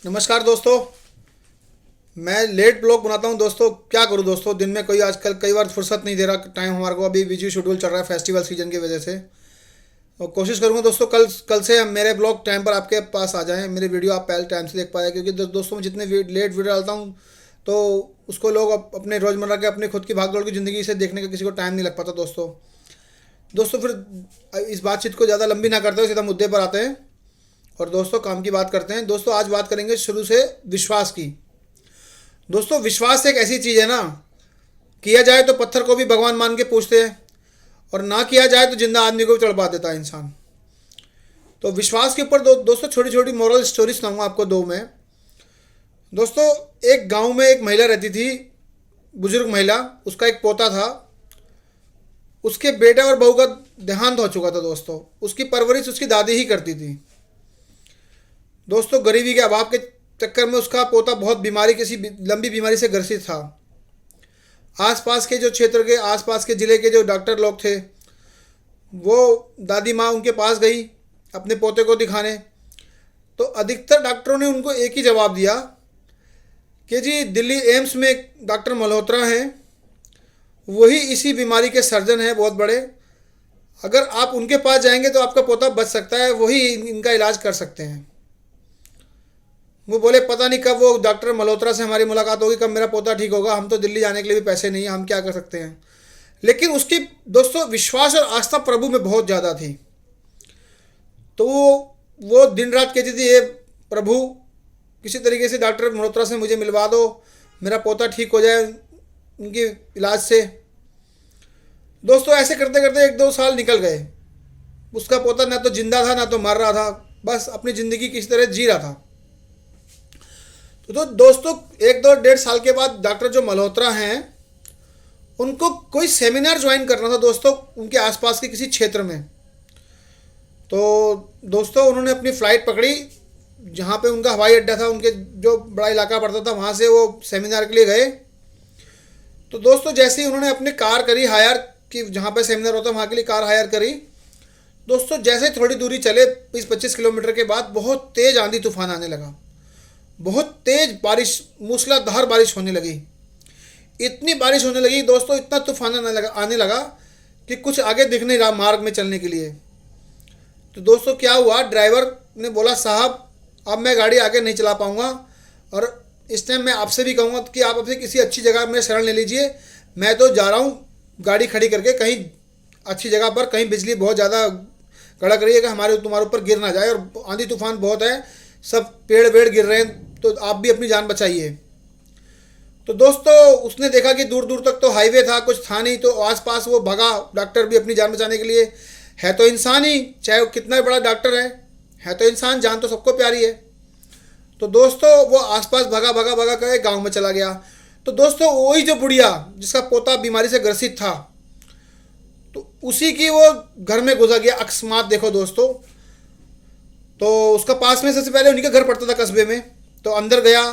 नमस्कार दोस्तों। मैं लेट ब्लॉग बनाता हूं दोस्तों। क्या करूं दोस्तों, दिन में कोई आजकल कई बार फुर्सत नहीं दे रहा। टाइम हमारे को अभी बिजी शेड्यूल चल रहा है फेस्टिवल सीजन की वजह से। और कोशिश करूंगा दोस्तों कल कल से मेरे ब्लॉग टाइम पर आपके पास आ जाएं, मेरे वीडियो आप पहले टाइम से देख पाए। क्योंकि दोस्तों मैं जितने लेट वीडियो डालता हूँ तो उसको लोग अपने रोज़मर्रा के अपने खुद की भागदौड़ की ज़िंदगी से देखने का किसी को टाइम नहीं लग पाता दोस्तों। फिर इस बातचीत को ज़्यादा लंबी ना करते हुए सीधा मुद्दे पर आते हैं और दोस्तों काम की बात करते हैं। दोस्तों आज बात करेंगे शुरू से विश्वास की। दोस्तों विश्वास एक ऐसी चीज़ है ना, किया जाए तो पत्थर को भी भगवान मान के पूछते हैं और ना किया जाए तो जिंदा आदमी को भी तड़पा देता है इंसान। तो विश्वास के ऊपर दोस्तों छोटी छोटी मॉरल स्टोरी सुनाऊंगा आपको दो मैं। दोस्तों एक गांव में एक महिला रहती थी, बुजुर्ग महिला। उसका एक पोता था। उसके बेटे और बहू का देहांत हो चुका था दोस्तों। उसकी परवरिश उसकी दादी ही करती थी दोस्तों। गरीबी के अभाव के चक्कर में उसका पोता बहुत बीमारी, किसी लंबी बीमारी से ग्रसित था। आसपास के जो क्षेत्र के आसपास के ज़िले के जो डॉक्टर लोग थे वो दादी माँ उनके पास गई अपने पोते को दिखाने। तो अधिकतर डॉक्टरों ने उनको एक ही जवाब दिया कि जी दिल्ली एम्स में एक डॉक्टर मल्होत्रा हैं, वही इसी बीमारी के सर्जन हैं बहुत बड़े। अगर आप उनके पास जाएंगे तो आपका पोता बच सकता है, वही इनका इलाज कर सकते हैं। वो बोले पता नहीं कब वो डॉक्टर मल्होत्रा से हमारी मुलाकात होगी, कब मेरा पोता ठीक होगा। हम तो दिल्ली जाने के लिए भी पैसे नहीं है, हम क्या कर सकते हैं। लेकिन उसकी दोस्तों विश्वास और आस्था प्रभु में बहुत ज़्यादा थी। तो वो दिन रात कहती थी, ये प्रभु किसी तरीके से डॉक्टर मल्होत्रा से मुझे मिलवा दो, मेरा पोता ठीक हो जाए उनके इलाज से। दोस्तों ऐसे करते करते एक दो साल निकल गए। उसका पोता ना तो जिंदा था ना तो मर रहा था, बस अपनी ज़िंदगी किसी तरह जी रहा था। तो दोस्तों एक दो डेढ़ साल के बाद डॉक्टर जो मल्होत्रा हैं उनको कोई सेमिनार ज्वाइन करना था दोस्तों, उनके आसपास के किसी क्षेत्र में। तो दोस्तों उन्होंने अपनी फ़्लाइट पकड़ी, जहाँ पे उनका हवाई अड्डा था, उनके जो बड़ा इलाका पड़ता था वहाँ से वो सेमिनार के लिए गए। तो दोस्तों जैसे ही उन्होंने अपनी कार करी हायर, कि जहाँ पे सेमिनार होता वहाँ के लिए कार हायर करी। दोस्तों जैसे थोड़ी दूरी चले 20-25 किलोमीटर के बाद बहुत तेज़ आंधी तूफान आने लगा। बहुत तेज़ बारिश, मूसलाधार बारिश होने लगी। इतनी बारिश होने लगी दोस्तों, इतना तूफान आने लगा कि कुछ आगे दिख नहीं रहा मार्ग में चलने के लिए। तो दोस्तों क्या हुआ, ड्राइवर ने बोला साहब अब मैं गाड़ी आगे नहीं चला पाऊँगा और इस टाइम मैं आपसे भी कहूँगा कि आप अपने किसी अच्छी जगह में शरण ले लीजिए। मैं तो जा रहा हूँ गाड़ी खड़ी करके कहीं अच्छी जगह पर, कहीं बिजली बहुत ज़्यादा कड़क रही है कि हमारे तुम्हारे ऊपर गिर ना जाए, और आंधी तूफान बहुत है, सब पेड़ वेड़ गिर रहे हैं, तो आप भी अपनी जान बचाइए। तो दोस्तों उसने देखा कि दूर दूर तक तो हाईवे था, कुछ था नहीं। तो आसपास वो भागा, डॉक्टर भी अपनी जान बचाने के लिए। है तो इंसान ही, चाहे वो कितना बड़ा डॉक्टर है तो इंसान, जान तो सबको प्यारी है। तो दोस्तों वो आसपास भगा भगा भगा कर गांव में चला गया। तो दोस्तों वही जो बुढ़िया जिसका पोता बीमारी से ग्रसित था, तो उसी की वो घर में घुसा गया अकस्मात। देखो दोस्तों, तो उसका पास में सबसे पहले उन्हीं का घर पड़ता था कस्बे में। तो अंदर गया,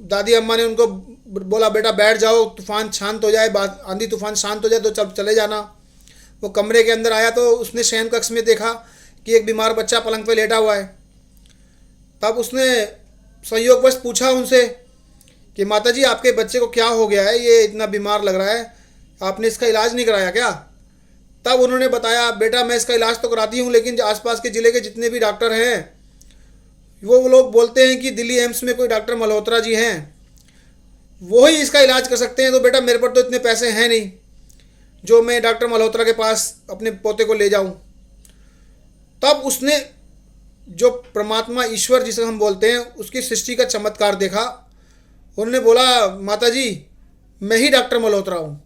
दादी अम्मा ने उनको बोला बेटा बैठ जाओ, तूफान शांत हो जाए, बात आंधी तूफान शांत हो जाए तो चले जाना। वो कमरे के अंदर आया तो उसने शयन कक्ष में देखा कि एक बीमार बच्चा पलंग पे लेटा हुआ है। तब उसने संयोगवश पूछा उनसे कि माता जी आपके बच्चे को क्या हो गया है, ये इतना बीमार लग रहा है, आपने इसका इलाज नहीं कराया क्या। तब उन्होंने बताया बेटा मैं इसका इलाज तो कराती हूँ, लेकिन आसपास के ज़िले के जितने भी डॉक्टर हैं वो लोग बोलते हैं कि दिल्ली एम्स में कोई डॉक्टर मल्होत्रा जी हैं, वो ही इसका इलाज कर सकते हैं। तो बेटा मेरे पर तो इतने पैसे हैं नहीं जो मैं डॉक्टर मल्होत्रा के पास अपने पोते को ले जाऊं। तब उसने जो परमात्मा ईश्वर जिसे हम बोलते हैं उसकी सृष्टि का चमत्कार देखा। उन्होंने बोला माता जी मैं ही डॉक्टर मल्होत्रा हूँ।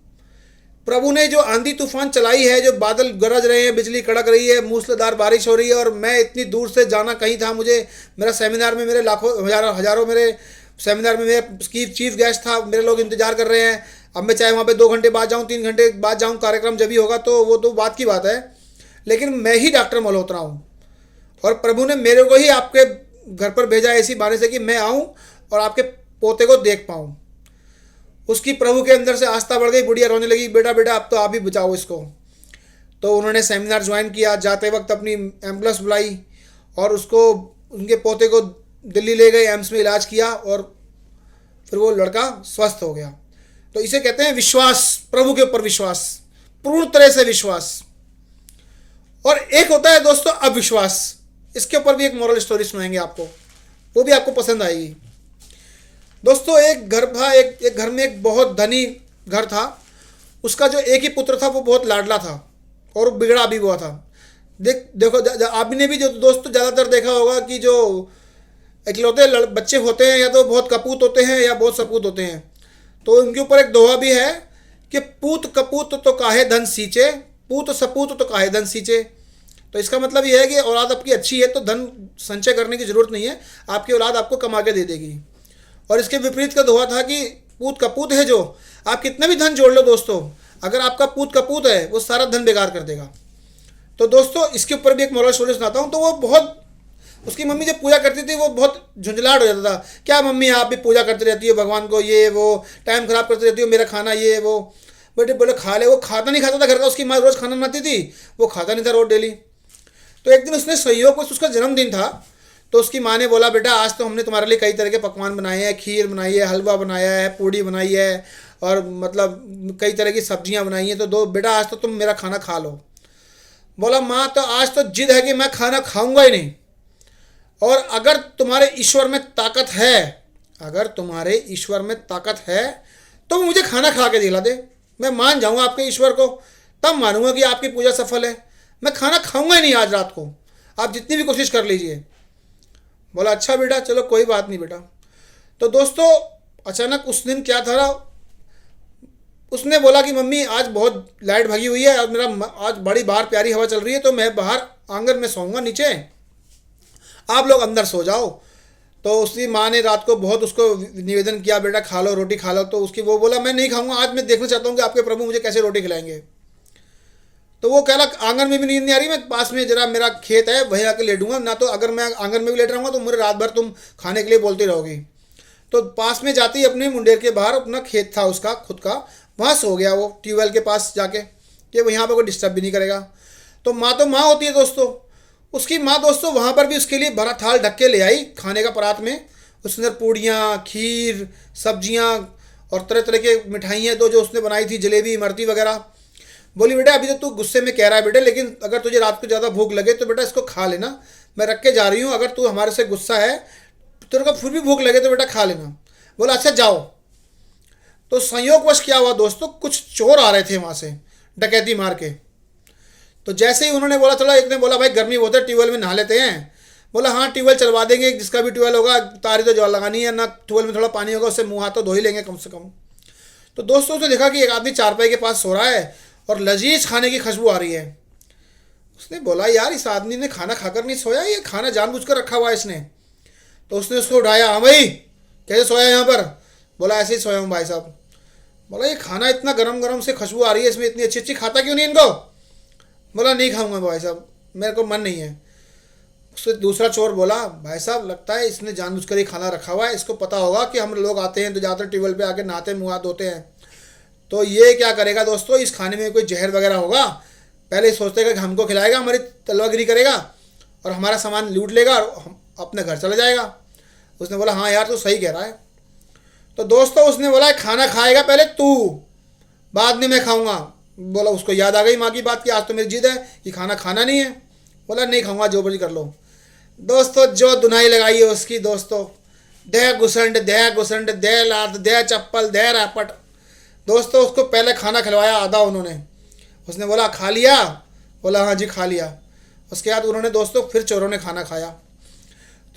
प्रभु ने जो आंधी तूफान चलाई है, जो बादल गरज रहे हैं, बिजली कड़क रही है, मूसलाधार बारिश हो रही है, और मैं इतनी दूर से जाना कहीं था, मुझे मेरा सेमिनार में मेरे लाखों हजारों मेरे सेमिनार में मेरे चीफ गेस्ट था, मेरे लोग इंतजार कर रहे हैं। अब मैं चाहे वहाँ पे 2 घंटे बाद जाऊँ, 3 घंटे बाद जाऊँ, कार्यक्रम जब भी होगा तो वो तो बात की बात है, लेकिन मैं ही डॉक्टर मल्होत्रा हूँ। और प्रभु ने मेरे को ही आपके घर पर भेजा इसी बहाने से कि मैं आऊँ और आपके पोते को देख पाऊँ। उसकी प्रभु के अंदर से आस्था बढ़ गई, बुढ़िया रोने लगी बेटा बेटा अब तो आप ही बचाओ इसको। तो उन्होंने सेमिनार ज्वाइन किया। जाते वक्त अपनी एम्बुलेंस बुलाई और उसको उनके पोते को दिल्ली ले गए, एम्स में इलाज किया और फिर वो लड़का स्वस्थ हो गया। तो इसे कहते हैं विश्वास, प्रभु के ऊपर विश्वास, पूर्ण तरह से विश्वास। और एक होता है दोस्तों अविश्वास। इसके ऊपर भी एक मोरल स्टोरी सुनाएंगे आपको, वो भी आपको पसंद आएगी। दोस्तों एक घर था, एक घर में एक बहुत धनी घर था। उसका जो एक ही पुत्र था वो बहुत लाडला था और बिगड़ा भी हुआ था। देखो आपने भी जो दोस्तों ज़्यादातर देखा होगा कि जो इकलौते बच्चे होते हैं या तो बहुत कपूत होते हैं या बहुत सपूत होते हैं। तो उनके ऊपर एक दोहा भी है कि पूत कपूत तो काहे धन सींचे, पूत सपूत तो काहे धन सींचे। तो इसका मतलब यह है कि औलाद आपकी अच्छी है तो धन संचय करने की ज़रूरत नहीं है, आपकी औलाद आपको कमा के दे देगी। और इसके विपरीत का दोहा था कि पूत कपूत है जो, आप कितना भी धन जोड़ लो दोस्तों, अगर आपका पूत कपूत है वो सारा धन बेकार कर देगा। तो दोस्तों इसके ऊपर भी एक मोरल स्टोरी सुनाता हूँ। तो वो बहुत, उसकी मम्मी जब पूजा करती थी वो बहुत झुंझलाहट हो जाता था, क्या मम्मी आप भी पूजा करती रहती हो भगवान को, ये वो टाइम खराब करती रहती हो, मेरा खाना ये वो। बेटे बोले खा ले। वो खाता नहीं खाता था घर का, उसकी माँ रोज़ खाना बनाती थी, वो खाता नहीं था रोज़ डेली। तो एक दिन उसने संयोग से, उसका जन्मदिन था, तो उसकी माँ ने बोला बेटा आज तो हमने तुम्हारे लिए कई तरह के पकवान बनाए हैं, खीर बनाई है, हलवा बनाया है, पूड़ी बनाई है और मतलब कई तरह की सब्जियां बनाई हैं, तो दो बेटा आज तो तुम मेरा खाना खा लो। बोला माँ तो आज तो जिद है कि मैं खाना खाऊंगा ही नहीं, और अगर तुम्हारे ईश्वर में ताकत है, अगर तुम्हारे ईश्वर में ताकत है तो मुझे खाना खा के दिला दे, मैं मान जाऊंगा आपके ईश्वर को, तब मानूंगा कि आपकी पूजा सफल है। मैं खाना खाऊंगा ही नहीं आज रात को, आप जितनी भी कोशिश कर लीजिए। बोला अच्छा बेटा चलो कोई बात नहीं बेटा। तो दोस्तों अचानक उस दिन क्या था, उसने बोला कि मम्मी आज बहुत लाइट भागी हुई है, आज मेरा आज बड़ी बाहर प्यारी हवा चल रही है, तो मैं बाहर आंगन में सोऊंगा नीचे, आप लोग अंदर सो जाओ। तो उसकी माँ ने रात को बहुत उसको निवेदन किया बेटा खा लो रोटी खा लो, तो उसकी वो बोला मैं नहीं खाऊंगा, आज मैं देखना चाहता हूँ कि आपके प्रभु मुझे कैसे रोटी खिलाएंगे। तो वो कह रहा आंगन में भी नींद नहीं आ रही, मैं पास में जरा मेरा खेत है वहीं आके लेटूंगा, ना तो अगर मैं आंगन में भी लेट रहूँगा तो मुझे रात भर तुम खाने के लिए बोलती रहोगी। तो पास में जाती ही अपने मुंडेर के बाहर अपना खेत था उसका खुद का, वहाँ सो गया वो ट्यूबवेल के पास जाके कि यहाँ पर कोई डिस्टर्ब भी नहीं करेगा। तो माँ होती है दोस्तों, उसकी माँ दोस्तों वहाँ पर भी उसके लिए भरा थाल ढक के ले आई खाने का परात में। उसके अंदर पूड़ियाँ, खीर, सब्जियाँ और तरह तरह के मिठाइयाँ तो जो उसने बनाई थी, जलेबी, इमरती वगैरह। बोली बेटा अभी तो तू गुस्से में कह रहा है बेटा, लेकिन अगर तुझे रात को ज़्यादा भूख लगे तो बेटा इसको खा लेना, मैं रख के जा रही हूँ, अगर तू हमारे से गुस्सा है तेरे को फिर भी भूख लगे तो बेटा खा लेना। बोला अच्छा जाओ। तो संयोगवश क्या हुआ दोस्तों, कुछ चोर आ रहे थे वहाँ से डकैती मार के। तो जैसे ही उन्होंने बोला, चलो एक ने बोला भाई गर्मी बहुत है ट्यूबवेल में नहा लेते हैं। बोला हाँ ट्यूबवेल चलवा देंगे, जिसका भी ट्यूबवेल होगा, तारी तो जल लगानी है ना, ट्यूबवेल में थोड़ा पानी होगा उससे मुँह हाथ तो धो ही लेंगे कम से कम। तो दोस्तों उसने देखा कि एक आदमी चारपाई के पास सो रहा है और लजीज खाने की खुशबू आ रही है। उसने बोला यार इस आदमी ने खाना खाकर नहीं सोया, ये खाना जानबूझकर रखा हुआ है इसने। तो उसने उसको उठाया, हाँ भाई कैसे सोया यहाँ पर? बोला ऐसे ही सोया हूँ भाई साहब। बोला ये खाना इतना गरम गरम से खुशबू आ रही है इसमें, इतनी अच्छी अच्छी खाता क्यों नहीं इनको? बोला नहीं खाऊंगा भाई साहब, मेरे को मन नहीं है। उससे दूसरा चोर बोला भाई साहब लगता है इसने जानबूझकर ही खाना रखा हुआ है, इसको पता होगा कि हम लोग आते हैं तो ज़्यादातर ट्यूबवेल पे आके नहाते मुँह हाथ धोते हैं, तो ये क्या करेगा दोस्तों, इस खाने में कोई जहर वगैरह होगा, पहले सोचतेगा कि हमको खिलाएगा, हमारी तलवागिरी करेगा और हमारा सामान लूट लेगा और हम अपने घर चला जाएगा। उसने बोला हाँ यार तू सही कह रहा है। तो दोस्तों उसने बोला खाना खाएगा पहले तू, बाद में मैं खाऊंगा। बोला उसको याद आ गई माँ की बात कि आज तो मेरी जिद है कि खाना खाना नहीं है। बोला नहीं खाऊंगा जो मर्जी कर लो। दोस्तों जो दुनाई लगाई है उसकी दोस्तों, दे घुसंड दे लात दे चप्पल दे रैपट। दोस्तों उसको पहले खाना खिलवाया आधा उन्होंने। उसने बोला खा लिया? बोला हाँ जी खा लिया। उसके बाद उन्होंने दोस्तों फिर चोरों ने खाना खाया।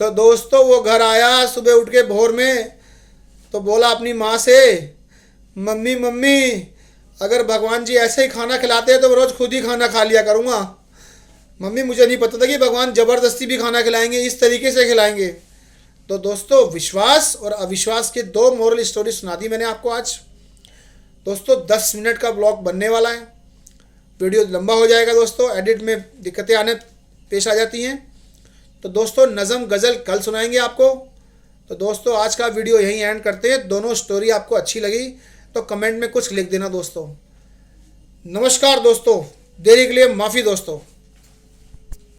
तो दोस्तों वो घर आया सुबह उठ के भोर में, तो बोला अपनी माँ से मम्मी मम्मी अगर भगवान जी ऐसे ही खाना खिलाते हैं तो रोज़ खुद ही खाना खा लिया करूँगा। मम्मी मुझे नहीं पता था कि भगवान ज़बरदस्ती भी खाना खिलाएंगे, इस तरीके से खिलाएंगे। तो दोस्तों विश्वास और अविश्वास के दो मोरल स्टोरी सुना दी मैंने आपको आज। दोस्तों 10 मिनट का ब्लॉग बनने वाला है, वीडियो लंबा हो जाएगा दोस्तों, एडिट में दिक्कतें आने पेश आ जाती हैं। तो दोस्तों नज़म गज़ल कल सुनाएंगे आपको। तो दोस्तों आज का वीडियो यहीं एंड करते हैं। दोनों स्टोरी आपको अच्छी लगी तो कमेंट में कुछ लिख देना दोस्तों। नमस्कार दोस्तों, देरी के लिए माफ़ी दोस्तों।